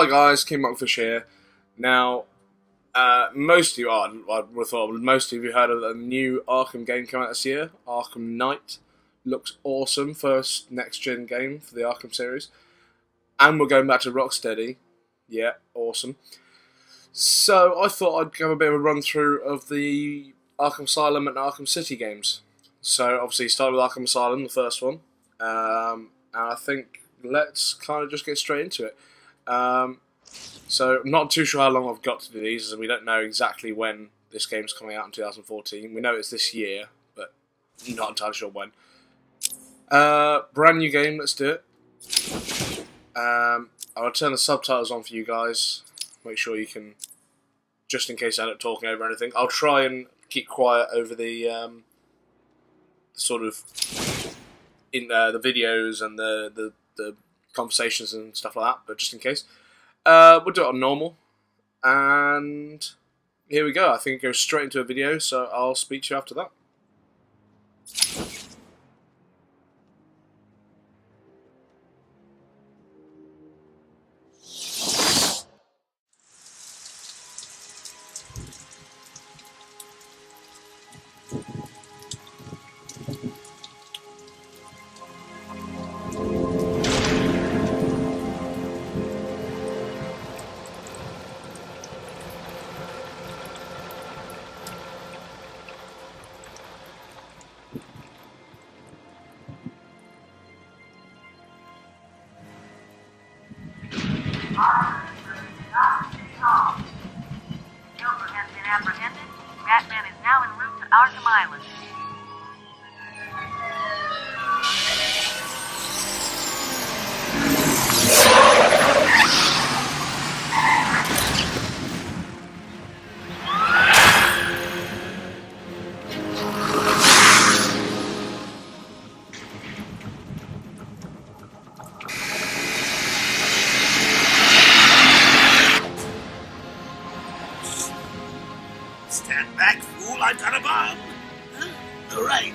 Hi guys, Kingmonkfish here. Now, most of you, I would have thought most of you heard of the new Arkham game coming out this year, Arkham Knight. Looks awesome, first next-gen game for the Arkham series. And we're going back to Rocksteady. Yeah, awesome. So I thought I'd give a bit of a run-through of the Arkham Asylum and Arkham City games. So obviously start with Arkham Asylum, the first one. And I think let's kind of just get straight into it. So I'm not too sure how long I've got to do these, as we don't know exactly when this game's coming out in 2014. We know it's this year, but not entirely sure when. Brand new game, let's do it. I'll turn the subtitles on for you guys. Make sure you can, just in case I end up talking over anything. I'll try and keep quiet over the sort of in the videos and the conversations and stuff like that, but just in case. We'll do it on normal, and here we go. I think it goes straight into a video, so I'll speak to you after that. Joker has been apprehended. Batman is now en route to Arkham Island. Stand back, fool, I've got a bomb! Huh? Right.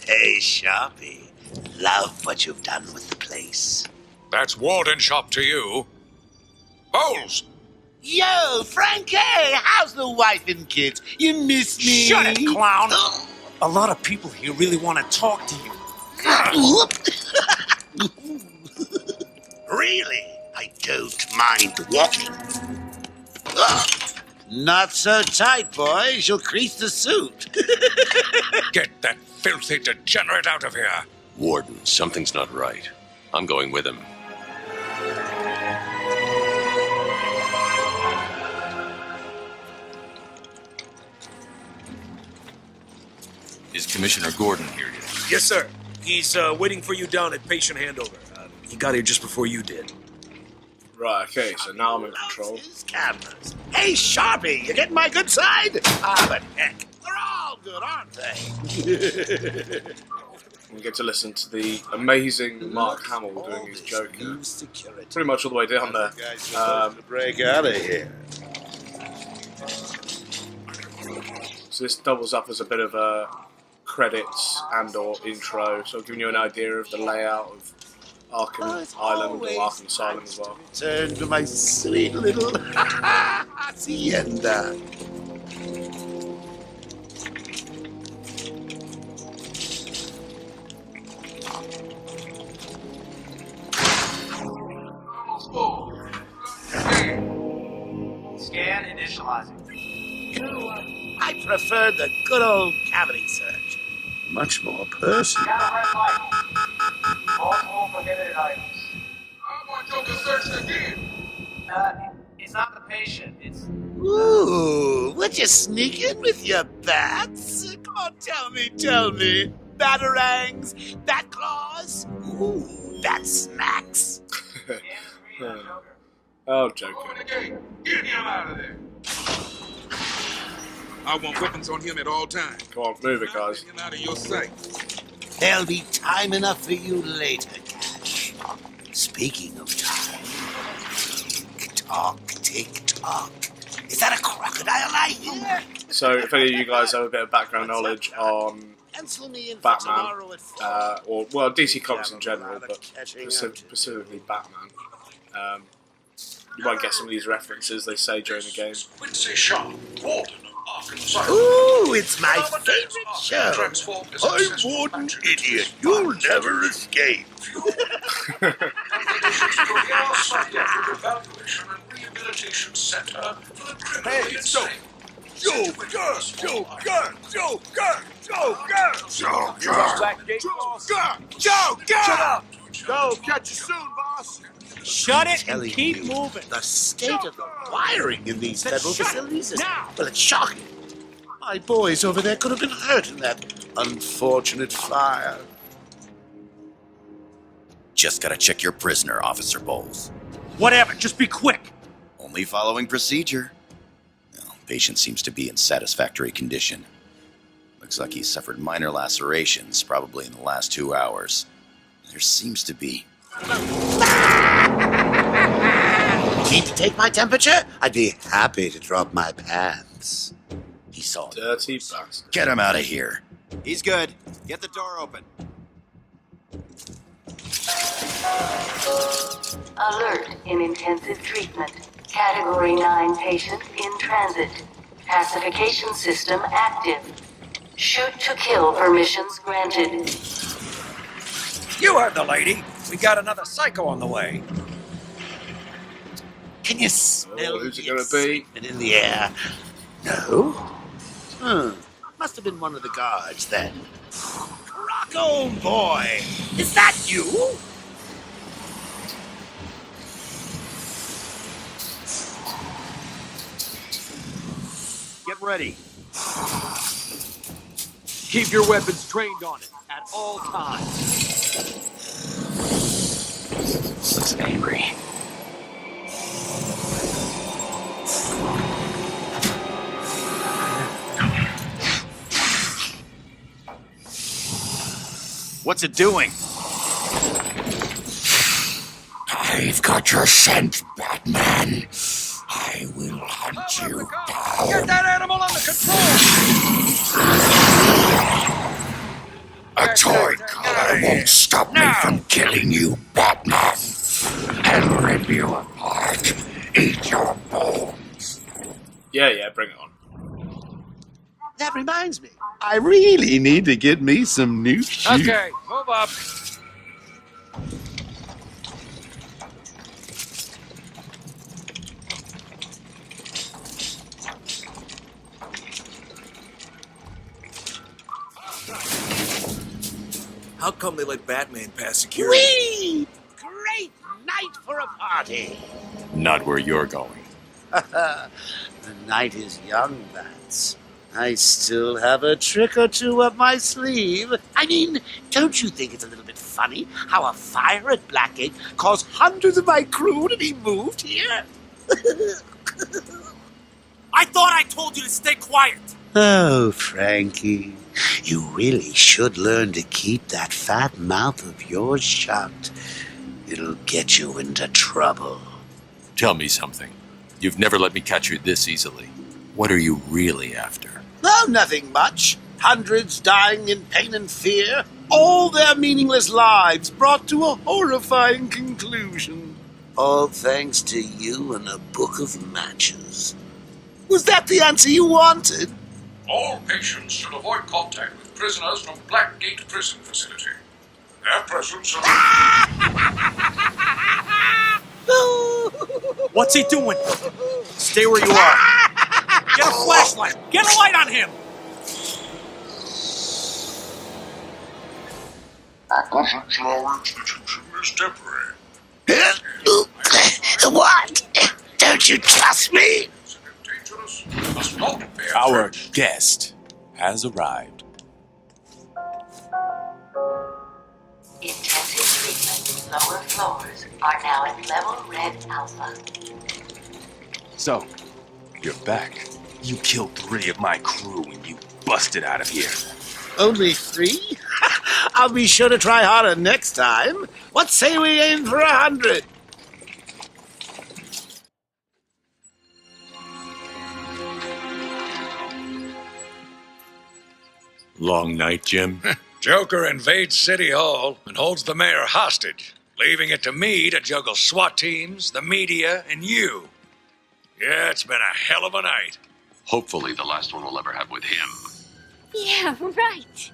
Hey, Sharpie. Love what you've done with the place. That's Walden Shop to you. Bowles! Yo, Frankie! How's the wife and kids? You miss me? Shut it, clown! A lot of people here really want to talk to you. Really? I don't mind walking. Not so tight, boys. You'll crease the suit. Get that filthy degenerate out of here. Warden, something's not right. I'm going with him. Is Commissioner Gordon here yet? Yes, sir. He's waiting for you down at patient handover. He got here just before you did. Right, okay, so now I'm in control. Cameras. Hey, Sharpie, you getting my good side? Ah, but heck, they're all good, aren't they? We get to listen to the amazing Mark Hamill doing his Joker. Pretty much all the way down there. To break out of here. So this doubles up as a bit of a credits and/or intro, so giving you an idea of the layout of Arkham Island or Arkham Asylum as well. Turn to my sweet little hacienda. Scan initializing. I prefer the good old cavity search. Much more personal. Got a red light. Multiple prohibited items. I want Joker searched again. It's not the patient. It's Ooh, would you sneak in with your bats? Come on, tell me. Batarangs, bat claws, ooh, bat smacks. Oh, joking. Get him out of there. I want weapons on him at all times. Come on, move it, guys. Get him out of your sight. There'll be time enough for you later, Cash. Speaking of time, tick-tock. Is that a crocodile I hear? So, if any of you guys have a bit of background knowledge on Pencil me in for Batman, tomorrow at 4. or DC Comics in general, but Catching up. specifically Batman, you might get some of these references they say during the game. Quincy Sharp, Warden of Arkham Asylum. Ooh, it's my favorite show. Transformed as I'm successful Warden manager. Idiot. You'll never escape. Psychiatric Evaluation and Rehabilitation Center for the criminally insane. Go, catch you soon, boss. Shut it and keep you, moving. The state of the wiring in these federal shut it facilities is, now. well, it's shocking. My boys over there could have been hurt in that unfortunate fire. Just gotta check your prisoner, Officer Bowles. Whatever, just be quick. Only following procedure. Well, patient seems to be in satisfactory condition. Looks like he suffered minor lacerations, probably in the last 2 hours. There seems to be... Need to take my temperature? I'd be happy to drop my pants. He saw it. Dirty bastard. Get him out of here. He's good. Get the door open. Alert in intensive treatment. Category 9 patient in transit. Pacification system active. Shoot to kill permissions granted. You heard the lady. We got another psycho on the way. Can you smell who's it the gonna be? excitement in the air? No? Must have been one of the guards then. Rocco boy! Is that you? Get ready. Keep your weapons trained on it at all times. Looks angry. What's it doing? I've got your scent, Batman. I will hunt you down. Get that animal under control! A toy collar won't stop me from killing you, Batman. I'll rip you apart. Eat your bones. Yeah, bring it on. That reminds me. I really need to get me some new shoes. Okay, move up. How come they let Batman pass security? Whee! Great night for a party. Not where you're going. The night is young, Bats. I still have a trick or two up my sleeve. I mean, don't you think it's a little bit funny how a fire at Blackgate caused hundreds of my crew to be moved here? I thought I told you to stay quiet. Oh, Frankie, you really should learn to keep that fat mouth of yours shut. It'll get you into trouble. Tell me something. You've never let me catch you this easily. What are you really after? Oh, nothing much. Hundreds dying in pain and fear. All their meaningless lives brought to a horrifying conclusion. All thanks to you and a book of matches. Was that the answer you wanted? All patients should avoid contact with prisoners from Blackgate Prison Facility. Their presence What's he doing? Stay where you are. Get a flashlight. Get a light on him. Our institution is temporary. What? Don't you trust me? It's in danger of not be a Our threat. guest has arrived. Intensive treatment. Lower floors are now at level red alpha. So, you're back. You killed 3 of my crew and you busted out of here. Only 3? I'll be sure to try harder next time. What say we aim for 100? Long night, Jim? Joker invades City Hall and holds the mayor hostage, leaving it to me to juggle SWAT teams, the media, and you. Yeah, it's been a hell of a night. Hopefully the last one we'll ever have with him. Yeah, right.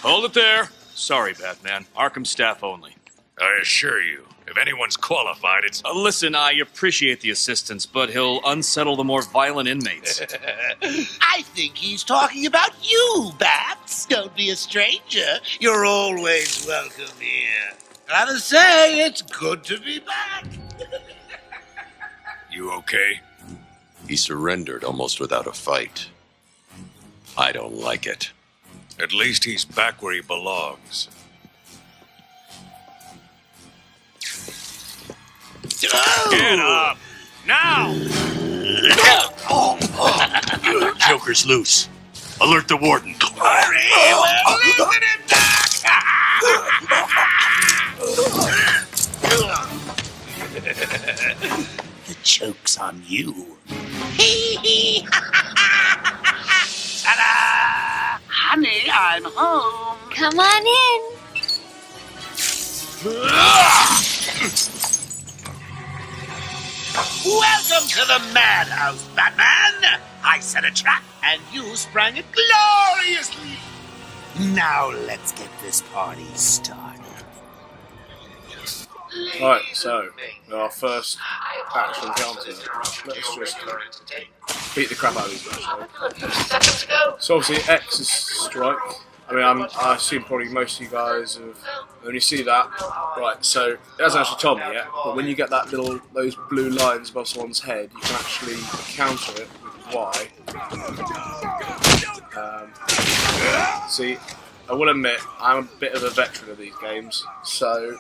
Hold it there. Sorry, Batman. Arkham staff only. I assure you, if anyone's qualified, it's... Listen, I appreciate the assistance, but he'll unsettle the more violent inmates. I think he's talking about you, Bats. Don't be a stranger. You're always welcome here. Gotta say, it's good to be back. You okay? He surrendered almost without a fight. I don't like it. At least he's back where he belongs. Get up! Now! Joker's loose. Alert the warden. Hurry, we're leaving him back. The joke's on you. Ta-da! Honey, I'm home. Come on in. Welcome to the madhouse, Batman! I set a trap, and you sprang it gloriously! Now let's get this party started. Right, so, our first actual encounter. Let's just beat the crap out of these guys. So obviously X is strike. I mean, I assume probably most of you guys have, when you see that, right, so, it hasn't actually told me yet, but when you get that those blue lines above someone's head, you can actually counter it with Y. See, I will admit, I'm a bit of a veteran of these games, so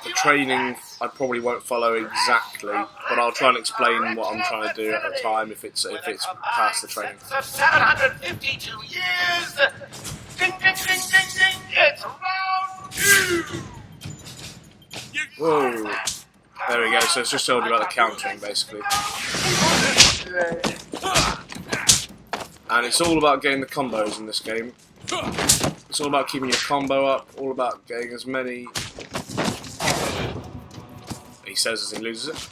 the training I probably won't follow exactly, but I'll try and explain what I'm trying to do at the time if it's past the training. 752 years! Ding, ding, ding, ding, ding! It's round 2! Whoa! There we go, so it's just told you about the countering, basically. And it's all about getting the combos in this game. It's all about keeping your combo up, all about getting as many... He says as he loses it.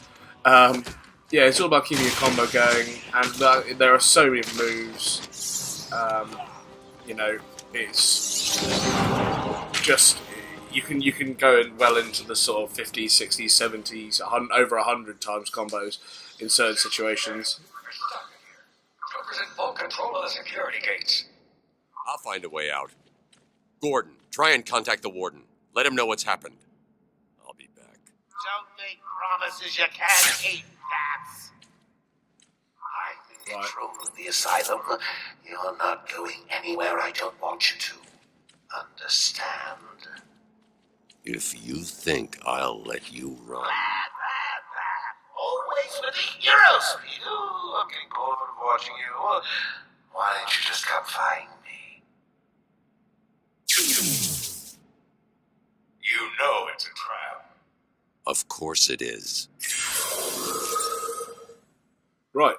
Yeah, it's all about keeping your combo going, and there are so many moves. You know, it's just... You can go well into the sort of 50s, 60s, 70s, over 100 times combos in certain situations. Joker's in full control of the security gates. I'll find a way out. Gordon, try and contact the warden. Let him know what's happened. I'll be back. Don't make promises you can't keep, Bats. I'm in control of the asylum. You're not going anywhere I don't want you to. Understand? If you think I'll let you run... Always with the hero speed. Ooh, I'm getting bored of watching you. Why don't you just come find me? You know it's a trap. Of course it is. Right.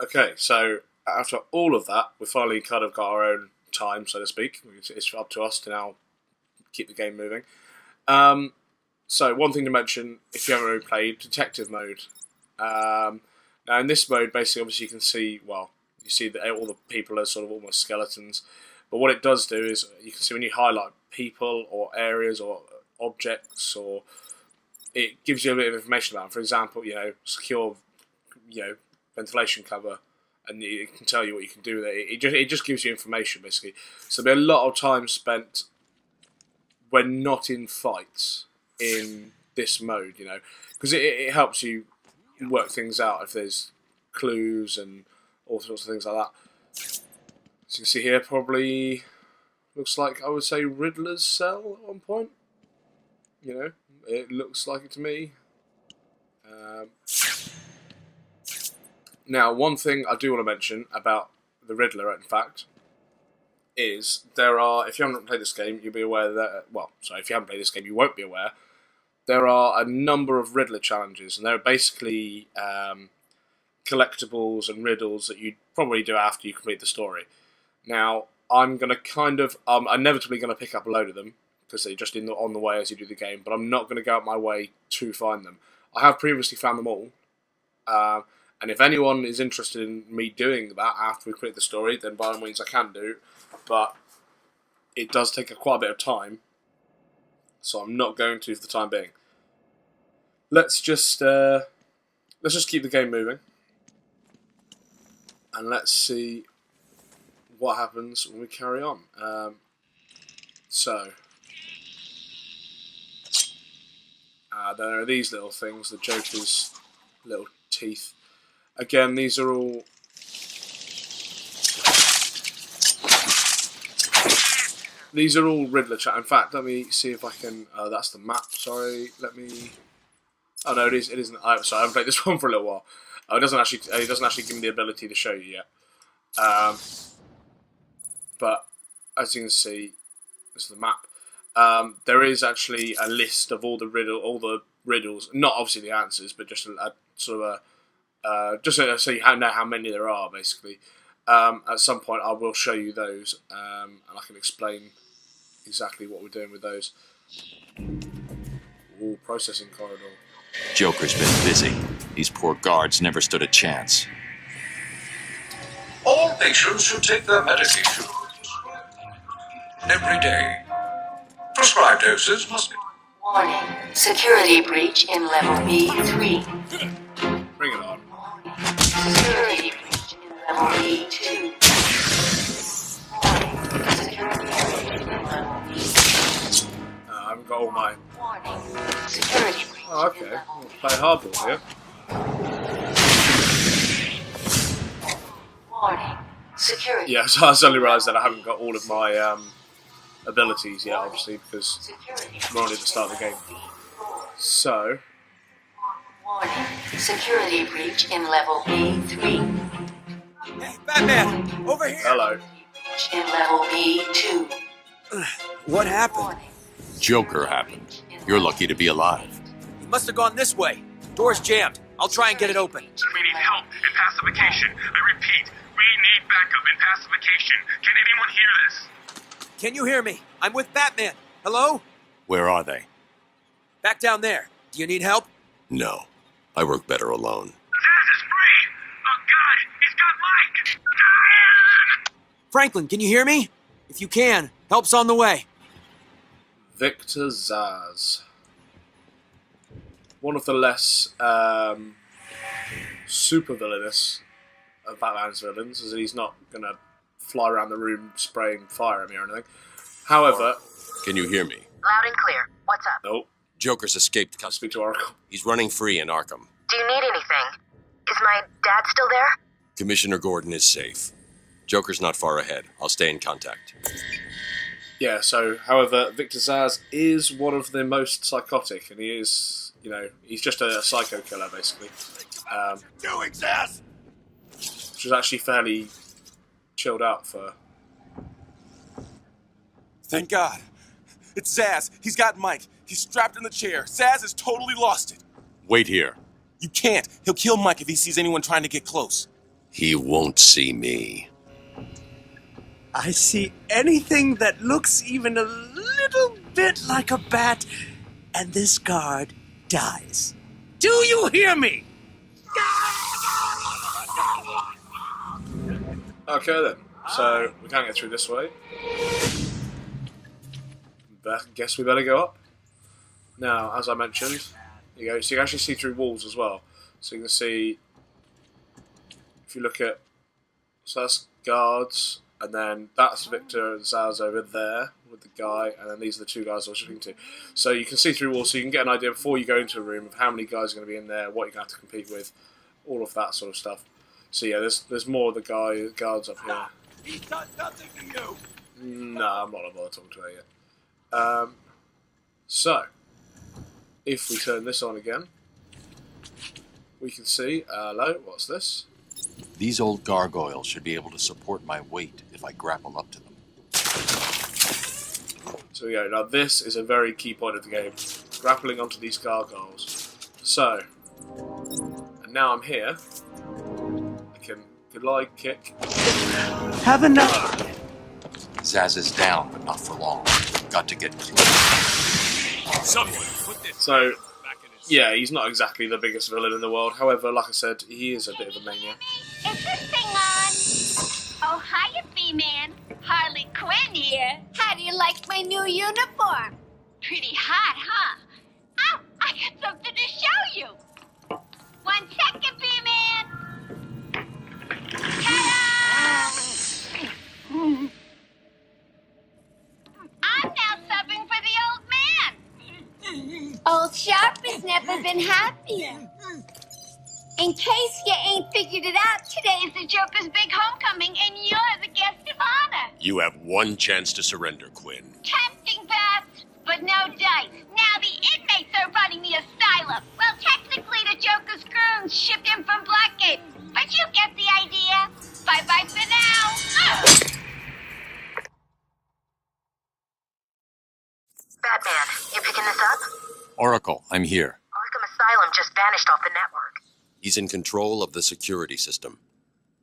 Okay, so after all of that, we finally kind of got our own time, so to speak. It's up to us to now keep the game moving. So one thing to mention, if you haven't already played, detective mode. Now in this mode, basically, obviously you can see, well, you see that all the people are sort of almost skeletons. But what it does do is, you can see when you highlight people or areas or objects, or it gives you a bit of information about them. For example, you know, secure, you know, ventilation cover, and it can tell you what you can do with it. It just gives you information, basically. So there'll be a lot of time spent when not in fights in this mode, you know, because it helps you work things out if there's clues and all sorts of things like that. As you can see here, probably looks like, I would say, Riddler's cell at one point. You know, it looks like it to me. Now, one thing I do want to mention about the Riddler, in fact, is there are, if you haven't played this game, you'll be aware that, well, sorry, if you haven't played this game, you won't be aware, there are a number of Riddler challenges, and they're basically collectibles and riddles that you probably do after you complete the story. Now, I'm going to kind of, inevitably going to pick up a load of them, because they're just on the way as you do the game, but I'm not going to go out my way to find them. I have previously found them all, and if anyone is interested in me doing that after we complete the story, then by all means I can do, but it does take quite a bit of time, so I'm not going to for the time being. Let's just keep the game moving, and let's see what happens when we carry on. There are these little things, the Joker's little teeth. Again, these are all... These are all Riddler chat. In fact, let me see if I can... that's the map, sorry. Let me... Oh no, it isn't. Sorry, I haven't played this one for a little while. It doesn't actually give me the ability to show you yet. But, as you can see, this is the map. There is actually a list of all the riddles, not obviously the answers, but just a sort of just so you know how many there are, basically. At some point, I will show you those, and I can explain exactly what we're doing with those. Ooh, processing corridor. Joker's been busy. These poor guards never stood a chance. All patients should take their medication every day. Prescribed doses must be... Warning. Security breach in level B3. Bring it on. Security breach in level B2. Warning. Security breach in level B2. I haven't got all my... Warning. Security breach. Oh, okay. We'll play hardball here. Warning. Security. Yeah, so I suddenly realised that I haven't got all of my abilities yet, obviously, because we're only at the start of the game. So... Warning. Security breach in level B3. Hey, Batman! Over here! Hello. Breach in level B2. What happened? Joker happened. You're lucky to be alive. He must have gone this way. Door's jammed. I'll try and get it open. We need help in pacification. I repeat, we need backup in pacification. Can anyone hear this? Can you hear me? I'm with Batman. Hello? Where are they? Back down there. Do you need help? No. I work better alone. Zaz is free! Oh god, he's got Mike! Franklin, can you hear me? If you can, help's on the way. Victor Zsasz. One of the less super villainous of Batman's villains, as he's not going to fly around the room spraying fire at me or anything. However... Can you hear me? Loud and clear. What's up? Nope. Joker's escaped I'll custody. speak to Oracle. He's running free in Arkham. Do you need anything? Is my dad still there? Commissioner Gordon is safe. Joker's not far ahead. I'll stay in contact. Yeah, so, however, Victor Zsasz is one of the most psychotic, and he is, you know, he's just a psycho killer, basically. Doing, Zaz? Which is actually fairly chilled out for... Thank God. It's Zaz. He's got Mike. He's strapped in the chair. Zaz has totally lost it. Wait here. You can't. He'll kill Mike if he sees anyone trying to get close. He won't see me. I see anything that looks even a little bit like a bat, and this guard dies. Do you hear me? Okay then, so we can't get through this way. Guess we better go up. Now, as I mentioned, so you can actually see through walls as well. So you can see, if you look at, so that's guards, and then that's Victor and Zsasz over there with the guy, and then these are the two guys I was speaking to. So you can see through walls, so you can get an idea before you go into a room of how many guys are going to be in there, what you're going to have to compete with, all of that sort of stuff. So yeah, there's more of the guards up here. He's done nothing to you. No, I'm not about talking to her yet. So, if we turn this on again, we can see, hello, what's this? These old gargoyles should be able to support my weight if I grapple up to them. So we go, now this is a very key point of the game, grappling onto these gargoyles. So, and now I'm here, I can glide kick. Have enough. Zaz is down, but not for long. Got to get clear. Someone put this. So, yeah, he's not exactly the biggest villain in the world. However, like I said, he is a bit of a maniac. Is this thing on? Oh, hiya, B-Man. Harley Quinn here. How do you like my new uniform? Pretty hot, huh? Oh, I got something to show you. 1 second, B-Man. Ta-da! I'm now subbing for the old man. Old Sharp has never been happier. In case you ain't figured it out, today is the Joker's big homecoming, and you're the guest of honor. You have one chance to surrender, Quinn. Tempting, Bats, but no dice. Now the inmates are running the asylum. Well, technically the Joker's goons shipped in from Blackgate, but you get the idea. Bye-bye for now. Batman, you picking this up? Oracle, I'm here. Arkham Asylum just vanished off the network. He's in control of the security system.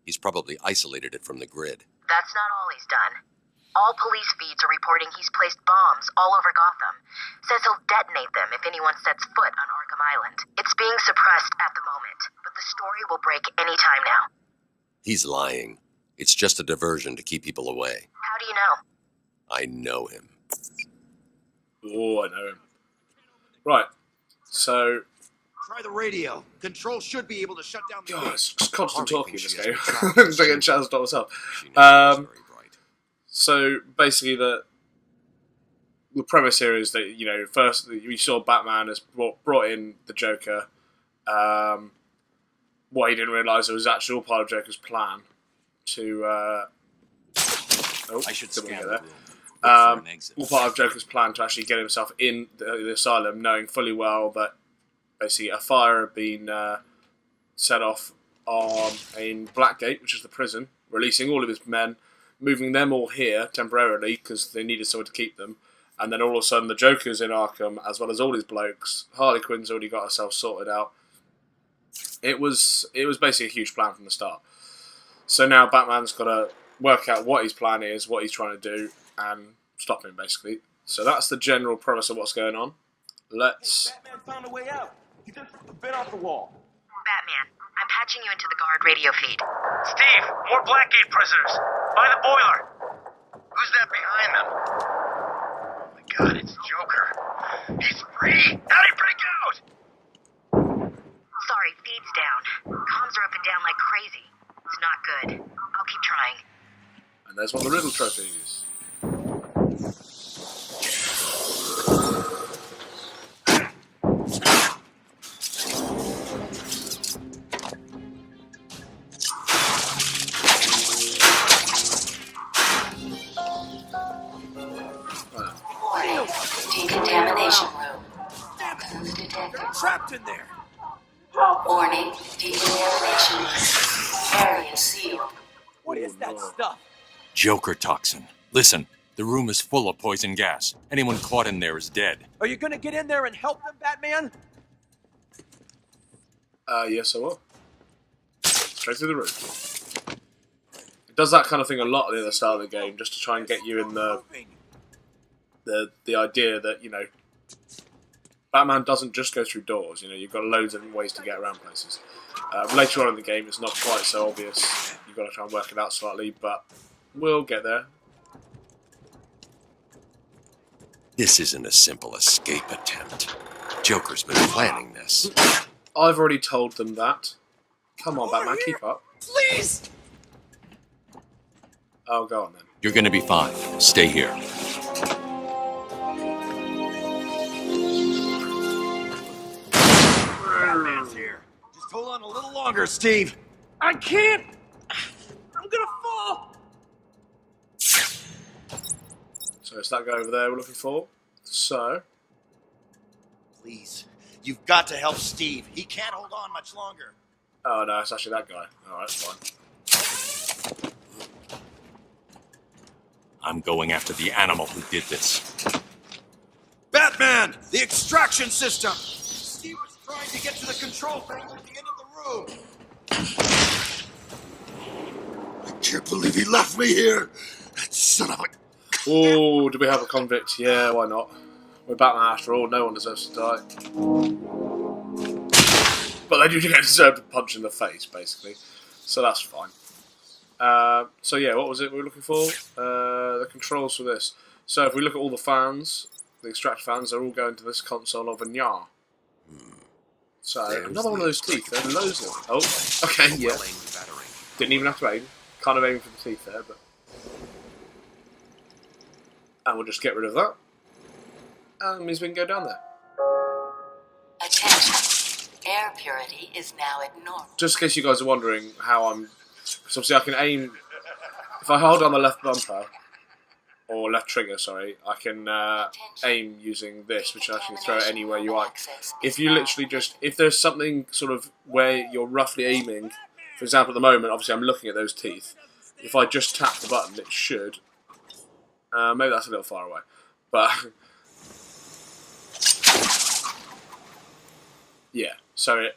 He's probably isolated it from the grid. That's not all he's done. All police feeds are reporting he's placed bombs all over Gotham. Says he'll detonate them if anyone sets foot on Arkham Island. It's being suppressed at the moment, but the story will break any time now. He's lying. It's just a diversion to keep people away. How do you know? I know him. Oh, I know him. Right, so... Try the radio. Control should be able to shut down the God, gate. it's just constant talking in this game. trapped I'm just getting a chance to stop myself. So basically, the premise here is that, you know, first we saw Batman has brought in the Joker. What he didn't realise, it was actually all part of Joker's plan to. I should scan the there. room. All part of Joker's plan to actually get himself in the asylum, knowing fully well that basically a fire had been set off in Blackgate, which is the prison, releasing all of his men, moving them all here temporarily because they needed someone to keep them, and then all of a sudden the Joker's in Arkham as well as all his blokes. Harley Quinn's already got herself sorted out. It was basically a huge plan from the start. So now Batman's got to work out what his plan is, what he's trying to do, and stop him basically. So that's the general premise of what's going on. Let's. Batman found a way out. He just ripped the bit off the wall. Batman, I'm patching you into the guard radio feed. Steve, more Blackgate prisoners. By the boiler. Who's that behind them? Oh my God, it's Joker. He's free. How'd he break out? Sorry, feed's down. Comms are up and down like crazy. It's not good. I'll keep trying. And there's one of the riddle trophies. Decontamination room. Clues detected. Trapped in there. Warning, decontamination room. Area sealed. What is that stuff? Joker toxin. Listen, the room is full of poison gas. Anyone caught in there is dead. Are you gonna get in there and help them, Batman? Yes I will. Straight through the roof. It does that kind of thing a lot at the start of the game, just to try and get you in the idea that, you know, Batman doesn't just go through doors. You know, you've got loads of ways to get around places. Later on in the game, it's not quite so obvious. You've got to try and work it out slightly, but we'll get there. This isn't a simple escape attempt. Joker's been planning this. I've already told them that. Come on, Batman, keep up. Please! Oh, go on then. You're gonna be fine. Stay here. Batman's here. Just hold on a little longer, Steve. I can't! I'm gonna fall! So it's that guy over there we're looking for. So... Please, you've got to help Steve. He can't hold on much longer. Oh no, it's actually that guy. Alright, that's fine. I'm going after the animal who did this. Batman! The extraction system! Steve was trying to get to the control panel at the end of the room. I can't believe he left me here. That son of a... Oh, do we have a convict? Yeah, why not? We're Batman after all, no one deserves to die. But they do deserve a punch in the face, basically. So that's fine. So yeah, what was it we were looking for? The controls for this. So if we look at all the fans, the extract fans, they're all going to this console of a Nyar. So, another one of those teeth, there are loads of them. Oh, okay, yeah. Didn't even have to aim. Kind of aiming for the teeth there, but... And we'll just get rid of that. And it means we can go down there. Attention. Air purity is now at normal. Just in case you guys are wondering how I'm... So obviously I can aim... If I hold on the left bumper, or left trigger, sorry, I can aim using this, which will actually throw it anywhere you like. If you literally just... If there's something sort of where you're roughly aiming, for example at the moment, obviously I'm looking at those teeth. If I just tap the button, it should... maybe that's a little far away. But... yeah, so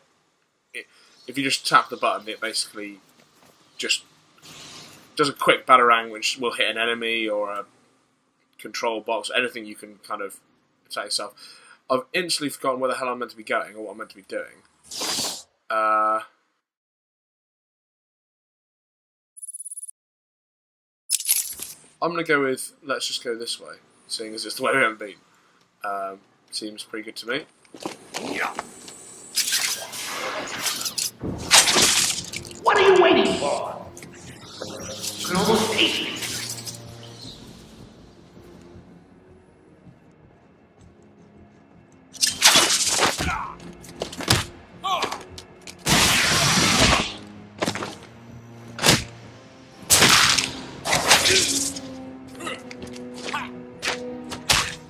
if you just tap the button, it basically just does a quick batarang, which will hit an enemy or a control box, anything you can kind of attack yourself. I've instantly forgotten where the hell I'm meant to be going or what I'm meant to be doing. I'm going to go with, let's just go this way, seeing as it's the way we haven't been. Seems pretty good to me. Yeah. What are you waiting for? You can almost taste it.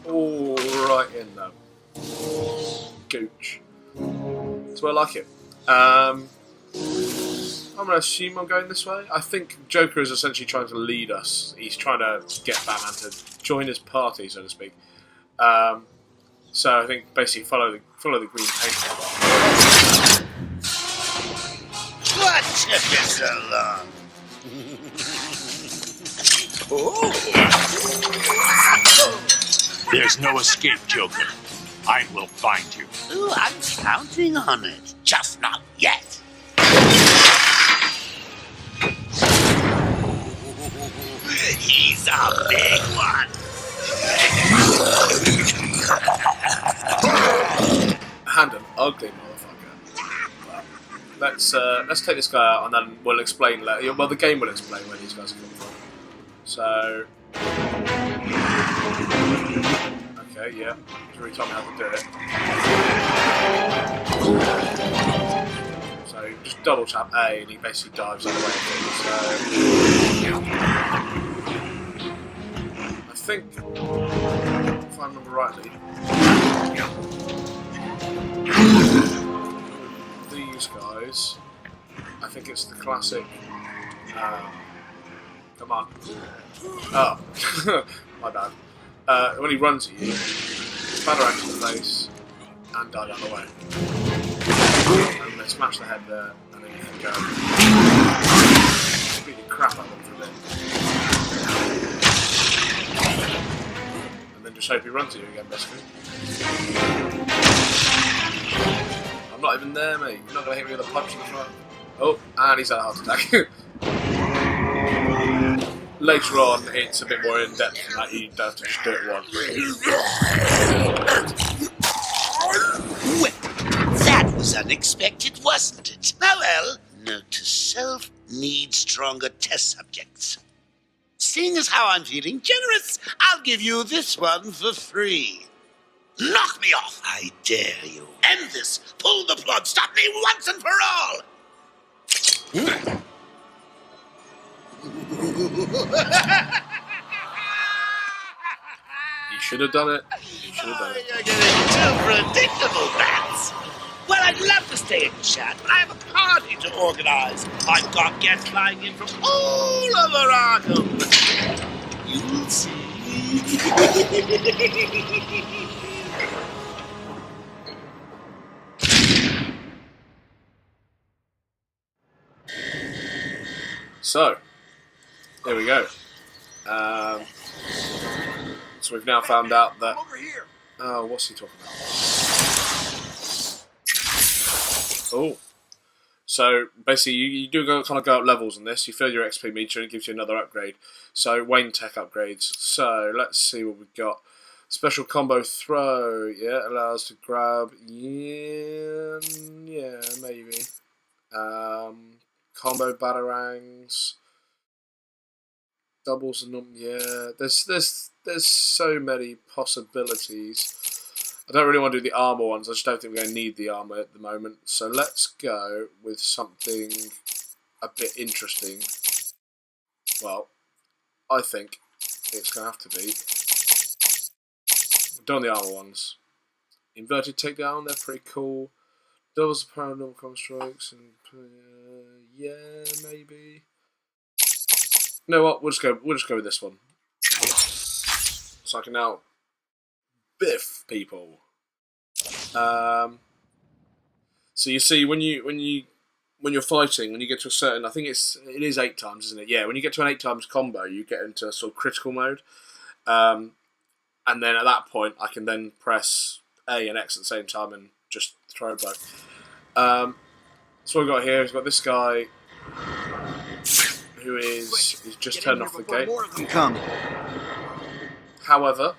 Oh, right in there. Gooch. That's where I like it. I'm going to assume I'm going this way. I think Joker is essentially trying to lead us. He's trying to get Batman to join his party, so to speak. So I think basically follow the green paint. What took you so long? There's no escape, Joker. I will find you. Ooh, I'm counting on it. Just not yet. He's a big one. And an ugly motherfucker. Let's take this guy out and then we'll explain later. Well, the game will explain where these guys are coming from. So, okay, yeah. He's already told me how to do it. So just double tap A and he basically dives out of the way of things. So, I think, if I remember rightly, these guys, I think it's the classic. Come on. Oh, my bad. When he runs at you, batarang to the face and die down the way. And they smash the head there, and then you can go. Beat the crap out of them for a bit. And then just hope he runs at you again, basically. I'm not even there, mate. You're not going to hit me with a punch in the front. Oh, and he's had a heart attack. Later on, it's a bit more in depth than that. You don't have to just do it once. Well, that was unexpected, wasn't it? Well, note to self, need stronger test subjects. Seeing as how I'm feeling generous, I'll give you this one for free. Knock me off, I dare you. End this. Pull the plug. Stop me once and for all. You should have done it. You should have done it. You're getting too predictable, Bats. Well, I'd love to stay and chat, but I have a party to organize. I've got guests flying in from all over Arkham. You'll see. So, there we go. So we've now found out that... Oh, what's he talking about? Oh. So, basically, you do kind of go up levels in this. You fill your XP meter and it gives you another upgrade. So, Wayne Tech upgrades. So, let's see what we've got. Special combo throw. Yeah, allows to grab. Yeah, maybe. Combo batarangs. Doubles and yeah. There's so many possibilities. I don't really want to do the armor ones. I just don't think we're going to need the armor at the moment. So let's go with something a bit interesting. Well, I think it's going to have to be. We've done the armor ones. Inverted takedown, they're pretty cool. Doubles the paranormal combo strikes and yeah, maybe. You know what? We'll just go with this one. So I can now biff people. So you see when you're fighting, when you get to a certain, I think it is 8 times, isn't it? Yeah, when you get to an 8 times combo, you get into a sort of critical mode. And then at that point, I can then press A and X at the same time and just throw both. So what we've got here is got this guy who he's just turned off the gate. Come. However,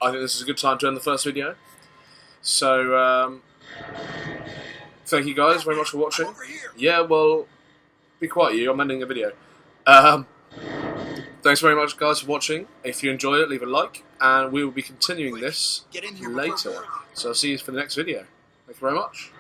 I think this is a good time to end the first video. So, thank you guys very much for watching. Yeah, well, be quiet you, I'm ending the video. Thanks very much guys for watching. If you enjoyed it, leave a like, and we will be continuing this later. So I'll see you for the next video. Thank you very much.